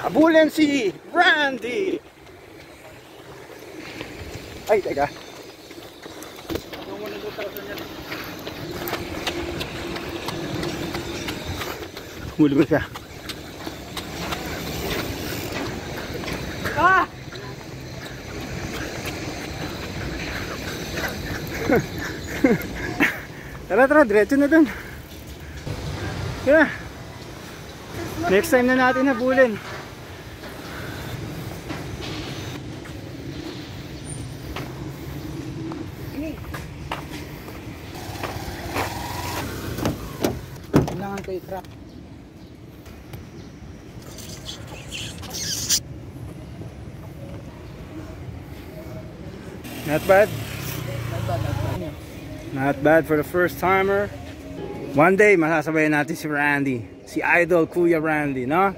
Habulin si Randy. Ay, teka. Huli ko siya. Ah! Tara, diretso na dun. Tara. Next time na natin habulin. Kailangan ko i-trap. Not bad. Not bad for the first timer. One day masasabayan natin si Randy, si Idol Kuya Randy, no?